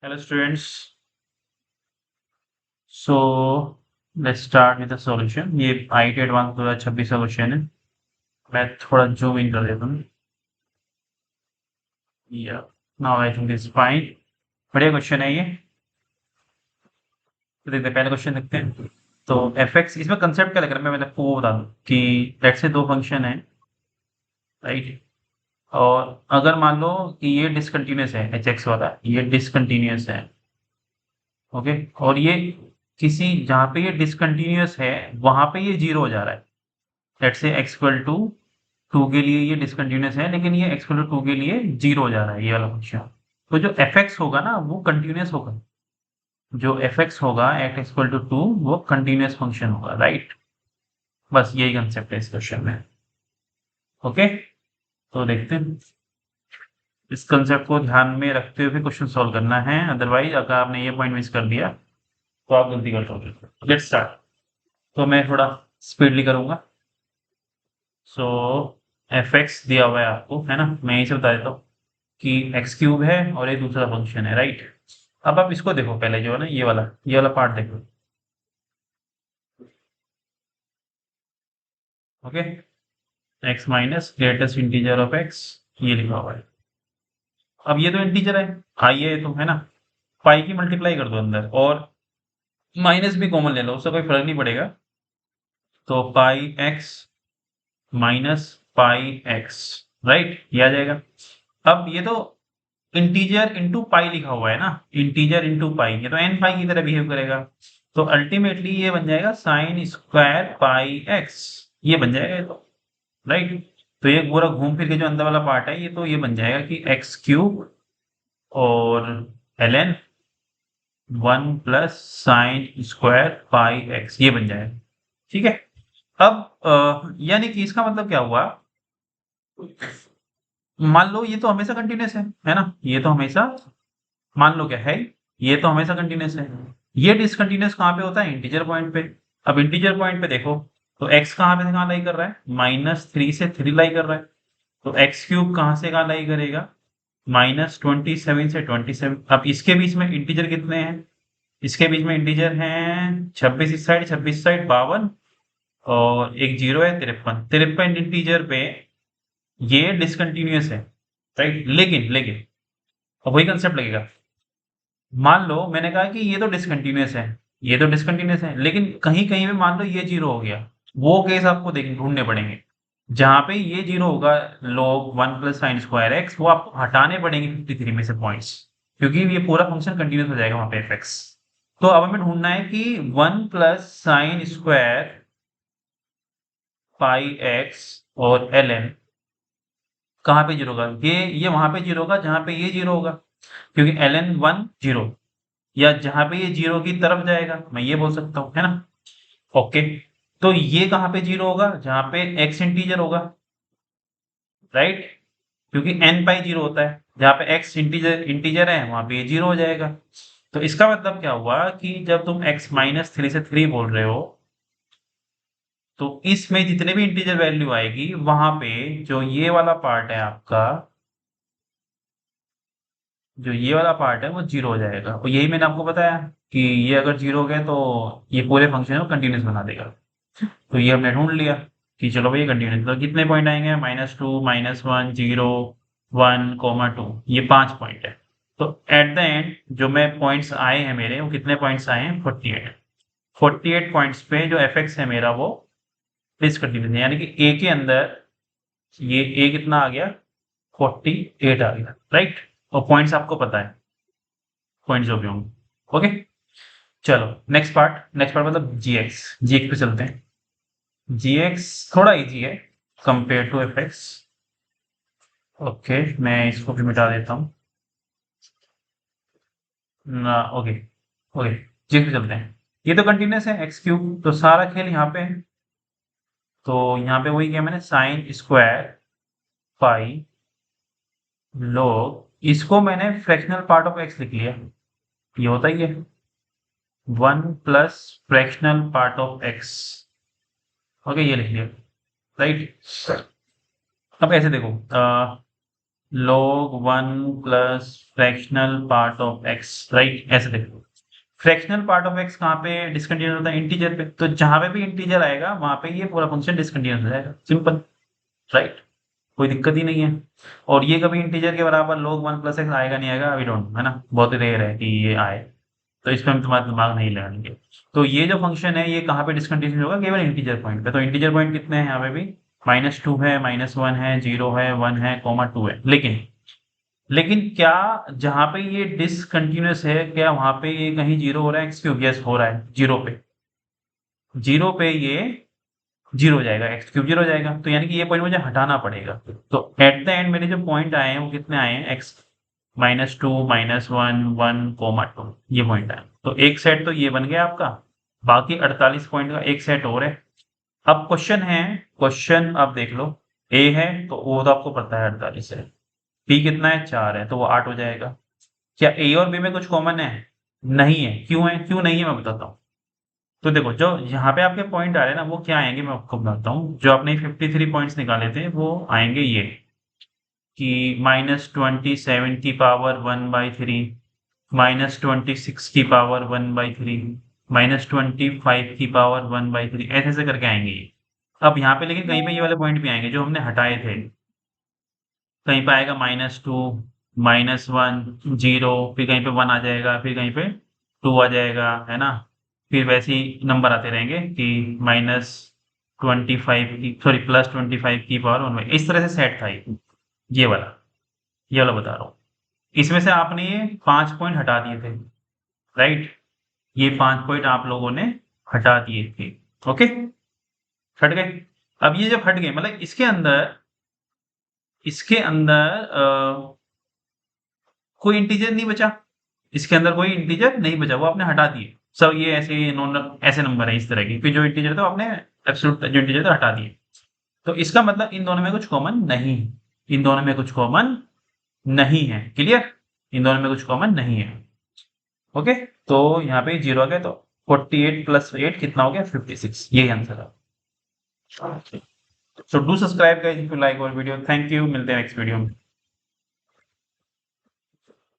Hello students. So let's start with the solution. ये IIT advance 2026 solution है. मैं थोड़ा जूम इन कर देता हूँ. Yeah. Now I think it's fine. बढ़िया क्वेश्चन है ये. तो देखते हैं पहले क्वेश्चन देखते हैं. तो fx इसमें कंसेप्ट क्या लग रहा है मैं आपको वो बता दूँ कि लेट्स से दो फंक्शन है, राइट. और अगर मान लो कि ये डिसकंटिन्यूस है, hx वाला ये डिसकंटिन्यूस है, ओके. और ये किसी जहाँ पे ये डिसकंटिन्यूस है वहां पे ये जीरो हो जा रहा है. Let's say x equal to 2 के लिए ये डिसकंटिन्यूस है, लेकिन ये x इक्वल टू 2 के लिए जीरो हो जा रहा है ये वाला फंक्शन. तो जो fx होगा ना वो कंटिन्यूस होगा. जो fx होगा एट x इक्वल टू 2 वो कंटिन्यूस फंक्शन होगा, राइट. बस यही कंसेप्ट है इस क्वेश्चन में. ओके. तो देखते हैं. इस कंसेप्ट को ध्यान में रखते हुए क्वेश्चन सॉल्व करना है, अदरवाइज अगर आपने ये पॉइंट मिस कर दिया तो आप गलती कर दोगे. Let's start. तो मैं थोड़ा स्पीडली करूंगा. सो fx दिया हुआ है आपको, है ना. मैं यही से बता देता हूँ कि एक्स क्यूब है और ये दूसरा फंक्शन है, राइट. अब आप इसको देखो, पहले जो है ना ये वाला पार्ट देखो. Okay. X minus greatest integer of x, ये लिखा हुआ है. अब ये तो इंटीजर है, आइए तो है ना, पाई की मल्टीप्लाई कर दो अंदर, और माइनस भी कॉमन ले लो, उससे कोई फर्क नहीं पड़ेगा. तो pi x minus pi x, right, ये आ जाएगा. अब ये तो इंटीजर इंटू पाई लिखा हुआ है ना, इंटीजर इंटू पाई, ये तो एन पाई की तरह बिहेव करेगा. तो अल्टीमेटली ये बन जाएगा साइन स्क्वायर पाई एक्स, ये बन जाएगा ये तो, राइट. तो ये पूरा घूम फिर के जो अंदर वाला पार्ट है ये तो ये बन जाएगा कि एक्स क्यूब और l n 1 + sine square pi x, ये बन जाएगा. ठीक है. अब यानी कि इसका मतलब क्या हुआ, मान लो ये तो हमेशा कंटिन्यूस है ना. ये तो हमेशा, मान लो क्या है, ये तो हमेशा कंटिन्यूस है. ये डिसकंटिन्यूस कहाँ पे होता है, इंटीजर पॉइंट पे. अब इंटीजर पॉइंट पे देखो तो x कहाँ पे कहाँ लाई कर रहा है, -3 से 3 लाई कर रहा है. तो एक्स क्यूब कहाँ से कहाँ लाई करेगा, -27 से 27. अब इसके बीच में इंटीजर कितने हैं, इसके बीच में इंटीजर हैं 26 इस साइड 26 साइड 52, और एक जीरो है 53. 53 इंटीजर पे ये डिसकंटिन्यूस है, राइट. लेकिन लेकिन अब वही कंसेप्ट लगेगा. मान लो मैंने कहा कि ये तो डिसकंटिन्यूस है, ये तो डिसकंटिन्यूस है, लेकिन कहीं कहीं पे मान लो ये जीरो हो गया. वो केस आपको देख ढूंढने पड़ेंगे जहां पे ये जीरो होगा. log 1 + साइन स्क्वायर एक्स, वो आपको हटाने पड़ेंगे 53 में से पॉइंट्स, क्योंकि ये पूरा फंक्शन कंटिन्यूस हो जाएगा वहां पे fx. तो अब हमें ढूंढना है कि 1 + साइन स्क्वायर पाई एक्स और ln कहाँ पे जीरो होगा. ये वहां पे जीरो होगा जहां पे ये जीरो होगा, क्योंकि ln 1 जीरो, या जहां पे ये जीरो की तरफ जाएगा, मैं ये बोल सकता हूँ, है ना. ओके. तो ये कहां पे जीरो होगा, जहां पे एक्स इंटीजर होगा, राइट. क्योंकि एन पाई जीरो होता है, जहां पे एक्स इंटीजर इंटीजर है वहां पे ये जीरो हो जाएगा. तो इसका मतलब क्या हुआ कि जब तुम x -3 से 3 बोल रहे हो, तो इसमें जितने भी इंटीजर वैल्यू आएगी वहां पे जो ये वाला पार्ट है आपका, जो ये वाला पार्ट है वो जीरो हो जाएगा. और यही मैंने आपको बताया कि ये अगर जीरो हो गया तो ये पूरे फंक्शन को कंटिन्यूस बना देगा. तो ये हमने ढूंढ लिया कि चलो भाई कंटिन्यूस, तो कितने पॉइंट आएंगे, -2 -1 0 1 2, ये 5 पॉइंट है. तो एट द एंड जो मैं पॉइंट्स आए हैं मेरे, वो कितने पॉइंट्स आए हैं, 48. 48 पॉइंट्स पे जो एफ एक्स है मेरा वो डिसकंटिन्यूस है, यानी कि ए के अंदर ये ए कितना आ गया, 48 आ गया, राइट. और पॉइंट्स आपको पता है, पॉइंट्स जो भी होंगे. ओके. चलो नेक्स्ट पार्ट मतलब जी एक्स पे चलते हैं. जी एक्स थोड़ा इजी है compare to f x. Okay, मैं इसको भी मिटा देता हूँ. ओके. ओके, जी पे चलते हैं. ये तो कंटिन्यूस है एक्स क्यूब, तो सारा खेल यहाँ पे है. तो यहाँ पे वही किया मैंने, साइन स्क्वायर पाई log, इसको मैंने फ्रैक्शनल पार्ट ऑफ एक्स लिख लिया, ये होता ही है 1 + fractional part of x. Okay, ये लिख लिया, राइट. अब ऐसे देखो, log 1 plus fractional part of x, right? ऐसे देखो, फ्रैक्शनल पार्ट ऑफ x कहाँ पे डिसकंटिन्यूस होता है? इंटीजर पे। तो जहां पे भी इंटीजर आएगा वहां पे ये पूरा फंक्शन डिसकंटिन्यूस हो जाएगा, सिंपल, राइट? कोई दिक्कत ही नहीं है। और ये कभी इंटीजर के बराबर log 1 प्लस एक्स आएगा नहीं आएगा, वी डोंट, है ना, बहुत रेयर है कि ये आए, तो इस पे हम तुम्हारा दिमाग नहीं लगाएंगे। तो ये जो फंक्शन है ये कहाँ पे डिसकंटिन्यूस होगा? केवल इंटीजर पॉइंट पे। तो इंटीजर पॉइंट कितने हैं यहाँ पे भी? -2 है, -1 है, 0 है, 1 है, -2 है। लेकिन क्या जहां पे ये डिसकंटिन्यूस है, क्या वहां पे ये कहीं 0 हो रहा है? एक्स क्यूब, यस हो रहा है। 0 पे ये 0 हो जाएगा, एक्स क्यूब 0 हो जाएगा। तो यानी कि ये पॉइंट मुझे हटाना पड़ेगा। तो एट द एंड मेरे जो पॉइंट आए हैं वो कितने आए हैं? एक्स -2, -1, 1, 2, ये पॉइंट आए। तो एक सेट तो ये बन गया आपका, बाकी 48 पॉइंट का एक सेट और है। अब क्वेश्चन अब देख लो, ए है तो वो तो आपको पता है 48 है, बी कितना है? 4 है, तो वो 8 हो जाएगा। क्या ए और बी में कुछ कॉमन है? नहीं है। क्यों है? क्यों नहीं है मैं बताता हूँ। तो देखो, जो यहाँ पे आपके पॉइंट आ रहे हैं ना, वो क्या आएंगे मैं आपको बताता हूँ। जो आपने 53 पॉइंट्स निकाले थे वो आएंगे ये, कि -27 की पावर 1/3, -26 की पावर 1/3, -25 की पावर 1/3, ऐसे ऐसे करके आएंगे ये। अब यहाँ पे लेकिन कहीं पे ये वाले पॉइंट भी आएंगे जो हमने हटाए थे। कहीं पे आएगा -2, -1, 0, फिर कहीं पे 1 आ जाएगा, फिर कहीं पे 2 आ जाएगा, है ना? फिर वैसे ही नंबर आते रहेंगे कि -25 की, सॉरी, +25 की पावर 1 इस तरह से सेट था ये वाला, ये वाला बता रहा हूँ। इसमें से आपने ये 5 पॉइंट हटा दिए थे, राइट? ये 5 पॉइंट आप लोगों ने हटा दिए थे, ओके? हट गए। अब ये जब हट गए मतलब इसके अंदर कोई इंटीजर नहीं बचा। इसके अंदर कोई इंटीजर नहीं बचा, वो आपने हटा दिए सब। ये ऐसे नॉन ऐसे नंबर है इस तरह के, फिर जो इंटीजर था आपने एब्सोल्यूट जो इंटीजर था हटा दिए। तो इसका मतलब इन दोनों में कुछ कॉमन नहीं है। इन दोनों में कुछ कॉमन नहीं है, क्लियर? इन दोनों में कुछ कॉमन नहीं है, ओके? तो यहाँ पे 0 आ गया, तो 48 + 8 कितना हो गया? 56, यही आंसर है। So do subscribe guys if you like our video. Thank you, मिलते हैं नेक्स्ट वीडियो में।